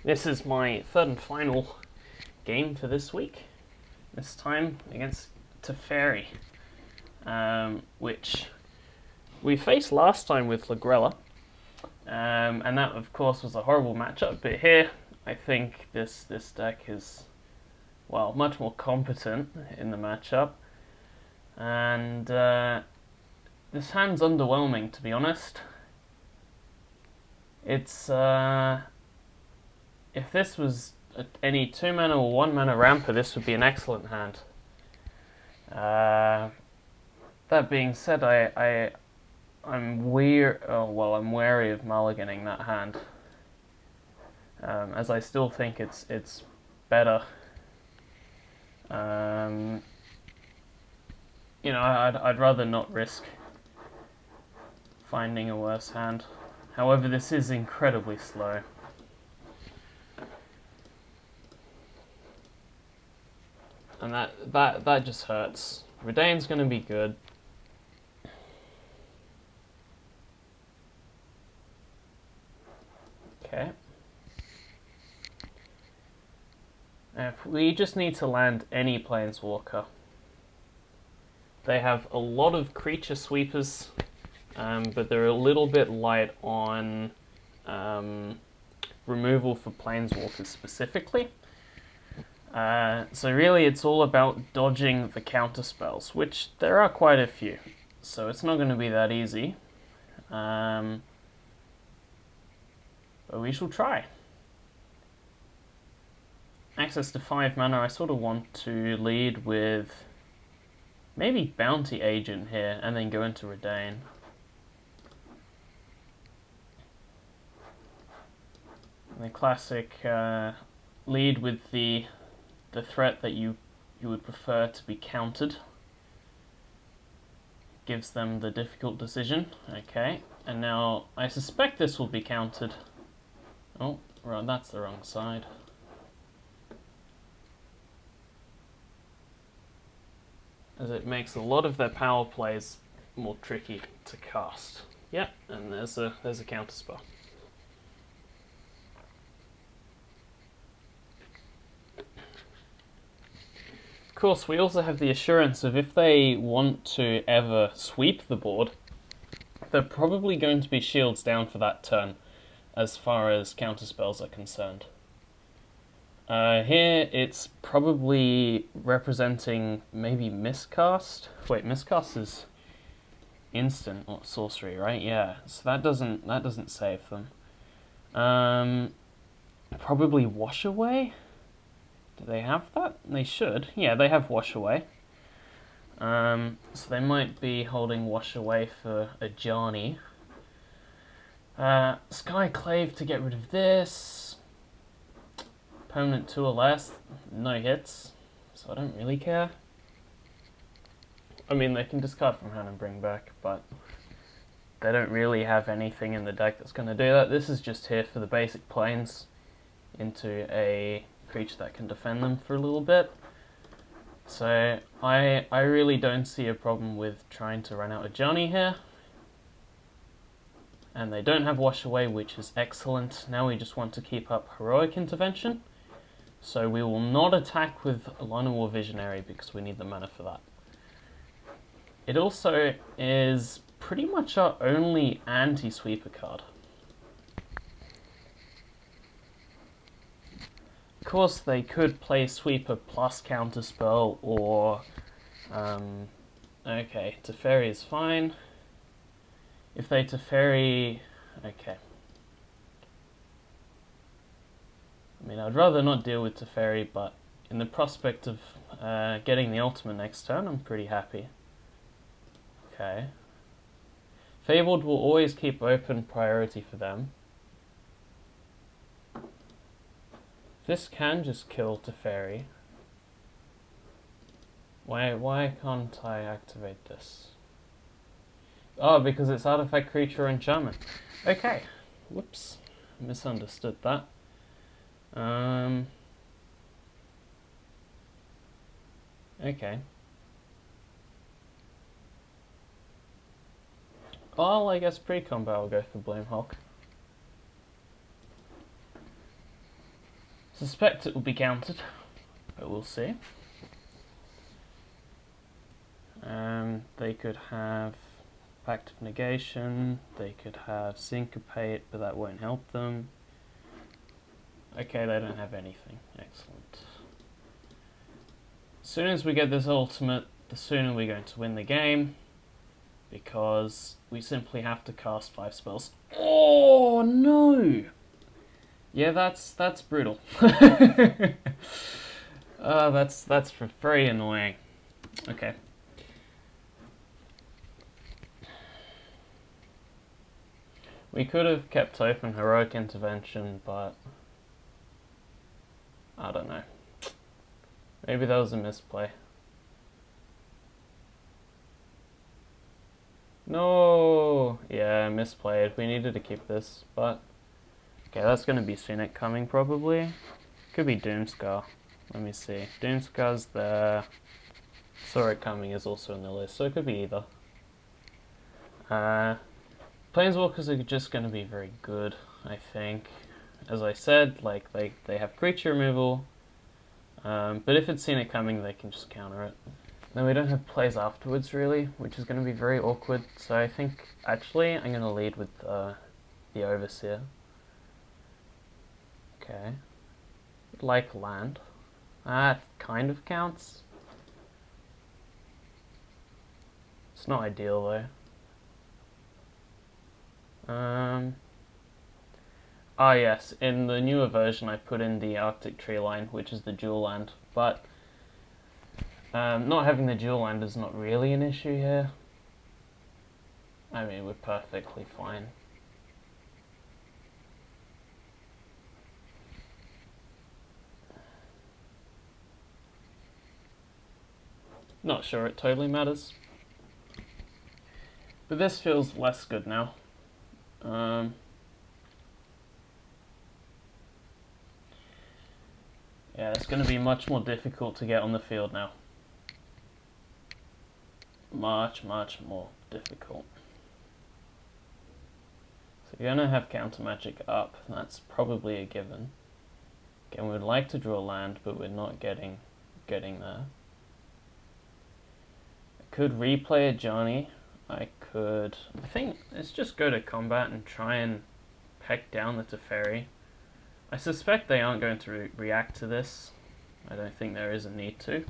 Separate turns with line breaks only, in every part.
This is my third and final game for this week. This time against Teferi, which we faced last time with Lagrella, and that of course was a horrible matchup. But here, I think this deck is, well, much more competent in the matchup, and this hand's underwhelming, to be honest. It's if this was any 2-mana or 1-mana ramper, this would be an excellent hand. That being said, I'm wary of mulliganing that hand, as I still think it's better. I'd rather not risk finding a worse hand. However, this is incredibly slow. And that just hurts. Redain's going to be good. Okay. If we just need to land any Planeswalker. They have a lot of creature sweepers, but they're a little bit light on removal for Planeswalkers specifically. So really it's all about dodging the counter spells, which there are quite a few. So it's not going to be that easy. But we shall try. Access to 5 mana, I sort of want to lead with maybe Bounty Agent here, and then go into Redain. And the classic lead with the threat that you would prefer to be countered. Gives them the difficult decision. Okay, and now I suspect this will be countered. Oh, right, that's the wrong side. As it makes a lot of their power plays more tricky to cast. Yep, and there's a counterspell. Of course, we also have the assurance of if they want to ever sweep the board, they're probably going to be shields down for that turn, as far as counterspells are concerned. Here, it's probably representing maybe Miscast. Wait, Miscast is instant or sorcery, right? Yeah, so that doesn't save them. Probably Wash Away. Do they have that? They should. Yeah, they have Wash Away. So they might be holding Wash Away for Ajani. Skyclave to get rid of this. Opponent 2 or less, no hits, so I don't really care. I mean, they can discard from hand and bring back, but they don't really have anything in the deck that's going to do that. This is just here for the basic planes into a creature that can defend them for a little bit. So I really don't see a problem with trying to run out Ajani here. And they don't have Wash Away, which is excellent. Now we just want to keep up Heroic Intervention. So we will not attack with Llanowar Visionary because we need the mana for that. It also is pretty much our only anti-sweeper card. Of course, they could play Sweeper plus Counterspell, or okay, Teferi is fine. If they Teferi, okay. I mean, I'd rather not deal with Teferi, but in the prospect of getting the ultimate next turn, I'm pretty happy. Okay. Fabled will always keep open priority for them. This can just kill Teferi. Why can't I activate this? Oh, because it's artifact, creature, enchantment. Okay. Whoops. Misunderstood that. Okay. Well, I guess pre-combat I'll go for Blame Hulk. Suspect it will be countered, but we'll see. They could have Pact of Negation, they could have Syncopate, but that won't help them. Okay, they don't have anything. Excellent. As soon as we get this ultimate, the sooner we're going to win the game, because we simply have to cast 5 spells. Oh no! Yeah, that's brutal. That's very annoying. Okay. We could have kept open Heroic Intervention, but I don't know. Maybe that was a misplay. No! Yeah, misplayed. We needed to keep this, but... Okay, that's going to be Cynic coming, probably. Could be Doomscar. Let me see. Doomscar's there. Saw It Coming is also in the list, so it could be either. Planeswalkers are just going to be very good, I think. As I said, like they have creature removal, but if it's seen it coming, they can just counter it. Then we don't have plays afterwards, really, which is going to be very awkward. So I think, actually, I'm going to lead with the Overseer. Okay. Like land. That kind of counts. It's not ideal, though. Ah yes, in the newer version I put in the Arctic Tree line, which is the dual land, but not having the dual land is not really an issue here. I mean, we're perfectly fine. Not sure it totally matters. But this feels less good now. Yeah, it's going to be much more difficult to get on the field now. Much more difficult. So you're going to have counter magic up. That's probably a given. Again, we'd like to draw land, but we're not getting there. I could replay Ajani. I think let's just go to combat and try and peck down the Teferi. I suspect they aren't going to react to this. I don't think there is a need to.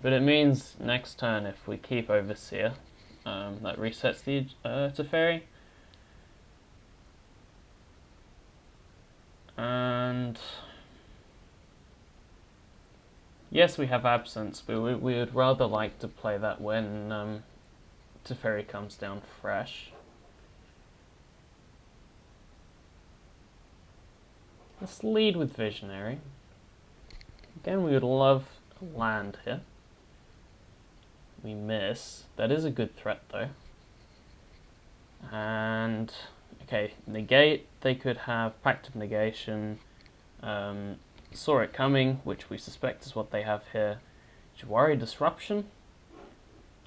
But it means next turn, if we keep Overseer, that resets the Teferi. And yes, we have Absence, but we would rather like to play that when Teferi comes down fresh. Let's lead with Visionary. Again, we would love land here. We miss. That is a good threat, though. And, okay, negate. They could have Pact of Negation. Saw It Coming, which we suspect is what they have here. Jawari Disruption,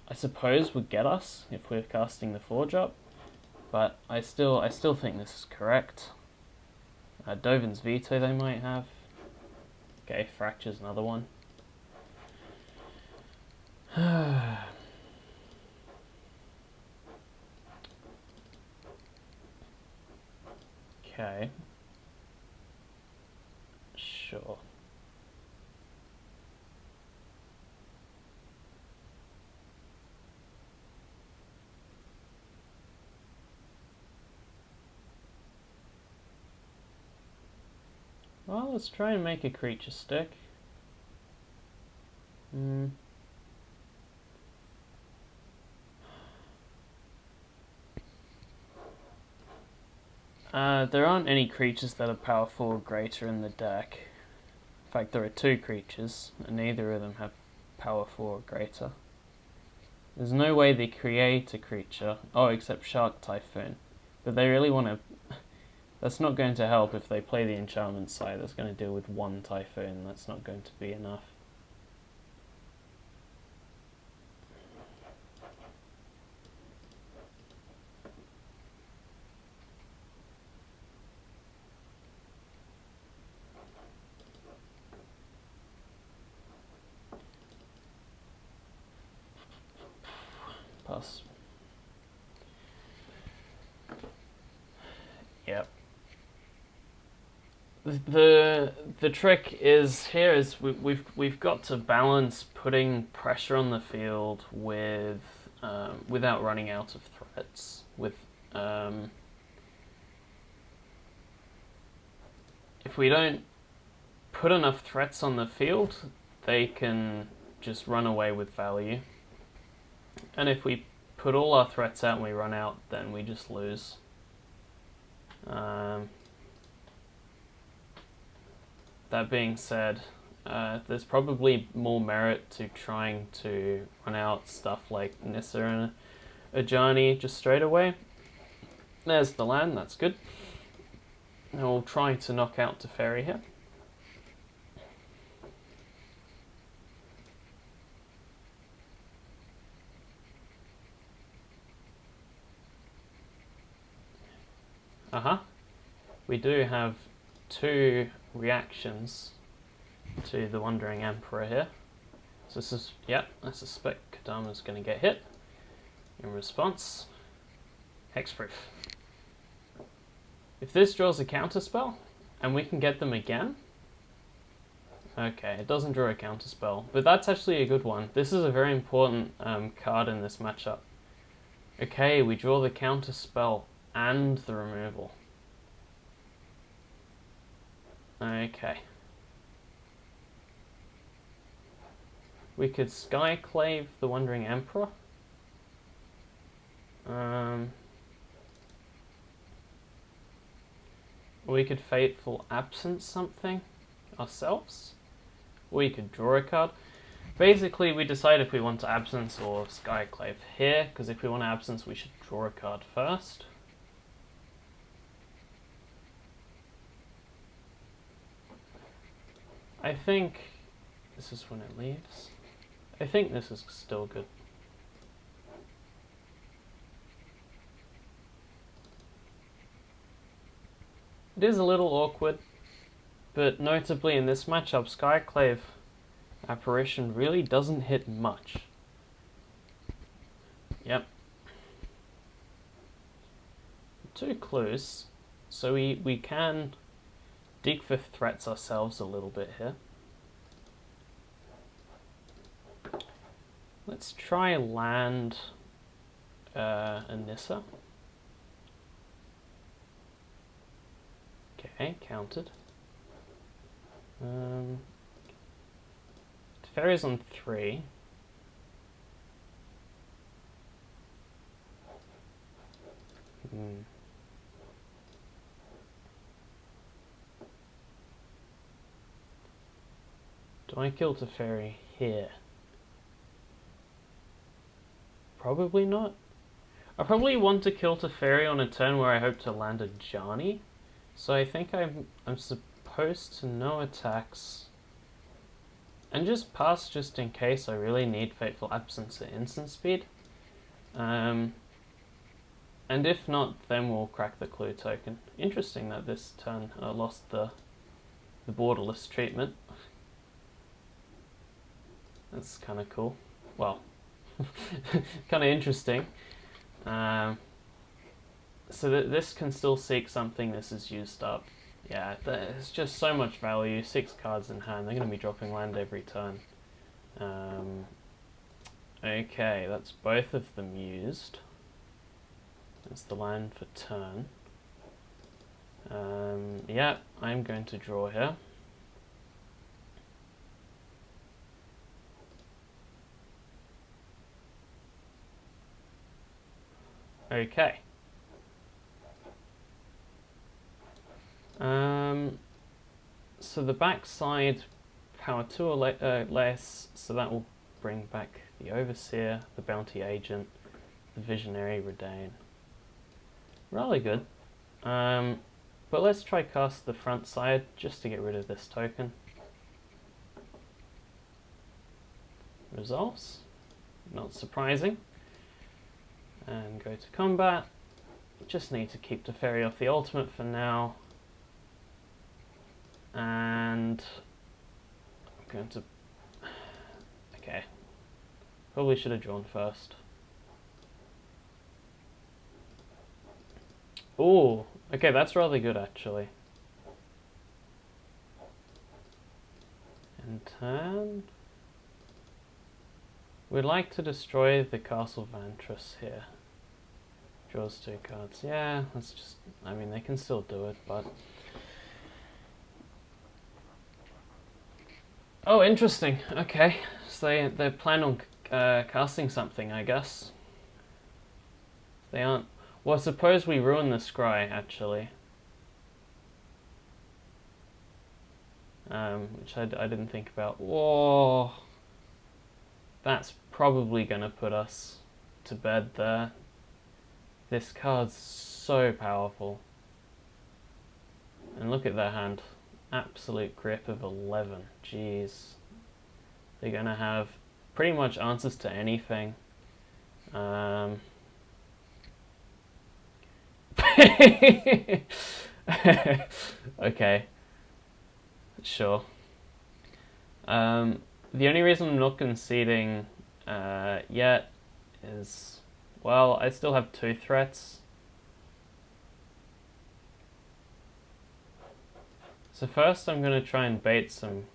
I suppose, would get us if we're casting the 4-drop. But I still think this is correct. Dovin's Veto they might have. Okay, Fracture's another one. Okay. Sure. Well, let's try and make a creature stick. There aren't any creatures that are power 4 or greater in the deck. In fact, there are 2 creatures, and neither of them have power 4 or greater. There's no way they create a creature. Oh, except Shark Typhoon. But they really want to... That's not going to help if they play the enchantment side. That's going to deal with 1 Typhoon. That's not going to be enough. pass. Yep. The trick is here is we've got to balance putting pressure on the field with without running out of threats. If we don't put enough threats on the field, they can just run away with value. And if we put all our threats out and we run out, then we just lose. That being said, there's probably more merit to trying to run out stuff like Nissa and Ajani just straight away. There's the land, that's good. Now we'll try to knock out Teferi here. We do have 2 reactions to the Wandering Emperor here. So this is, I suspect Kadama's going to get hit. In response, hexproof. If this draws a counterspell, and we can get them again... Okay, it doesn't draw a counterspell, but that's actually a good one. This is a very important card in this matchup. Okay, we draw the counterspell and the removal. Okay. We could Skyclave the Wandering Emperor. We could Fateful Absence something ourselves. We could draw a card. Basically, we decide if we want to Absence or Skyclave here, because if we want to Absence, we should draw a card first. I think this is when it leaves. I think this is still good. It is a little awkward, but notably in this matchup, Skyclave Apparition really doesn't hit much. Yep. 2 clues, so we can dig for threats ourselves a little bit here. Let's try land Anissa. Okay, counted. Teferi's on 3. Do I kill Teferi here? Probably not. I probably want to kill Teferi on a turn where I hope to land Ajani. So I think I'm supposed to no attacks. And just pass just in case I really need Fateful Absence at instant speed. And if not, then we'll crack the clue token. Interesting that this turn I lost the borderless treatment. That's kind of cool. Well, kind of interesting. So that this can still seek something. This is used up. Yeah, there's just so much value. 6 cards in hand. They're going to be dropping land every turn. Okay, that's both of them used. That's the land for turn. Yeah, I'm going to draw here. Okay. So the backside, power 2 or less, so that will bring back the Overseer, the Bounty Agent, the Visionary Redain. Really good. But let's try cast the front side just to get rid of this token. Resolves. Not surprising. And go to combat. Just need to keep Teferi off the ultimate for now. And I'm going to... Okay. Probably should have drawn first. Ooh, okay, that's rather good actually. And turn. We'd like to destroy the Castle Vantress here. Draws 2 cards. Yeah, that's just... I mean, they can still do it, but... Oh, interesting. Okay. So they plan on casting something, I guess. They aren't... Well, suppose we ruin the scry, actually. Which I didn't think about. Whoa! That's probably going to put us to bed there. This card's so powerful. And look at their hand. Absolute grip of 11. Jeez. They're going to have pretty much answers to anything. Okay. Sure. The only reason I'm not conceding yet is, well, I still have 2 threats. So first I'm going to try and bait some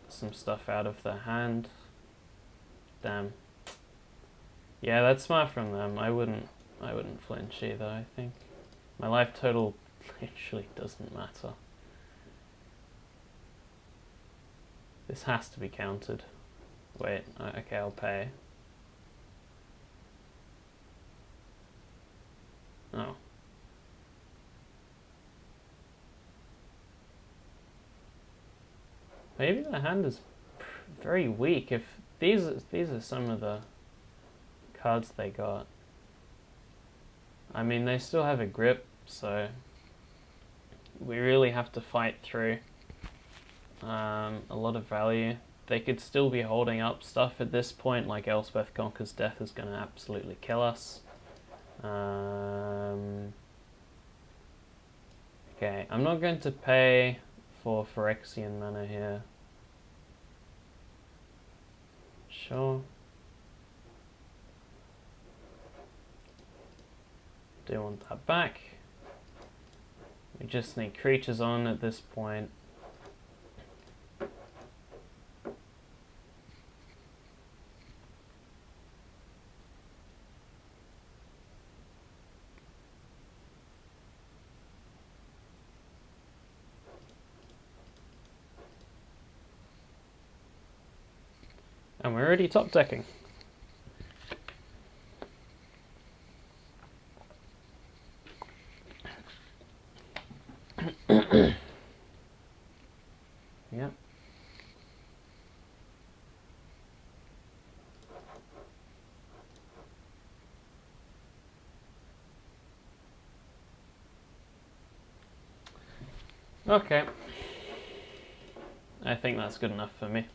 stuff out of their hand. Damn. Yeah, that's smart from them. I wouldn't flinch either, I think. My life total literally doesn't matter. This has to be countered. Wait, okay, I'll pay. Oh. Maybe the hand is very weak. If these are some of the cards they got. I mean, they still have a grip, so we really have to fight through a lot of value. They could still be holding up stuff at this point, like Elspeth Conquers Death is going to absolutely kill us. Okay, I'm not going to pay for Phyrexian mana here. Sure. Do want that back. We just need creatures on at this point. And we're already top decking. Yep. Okay. I think that's good enough for me.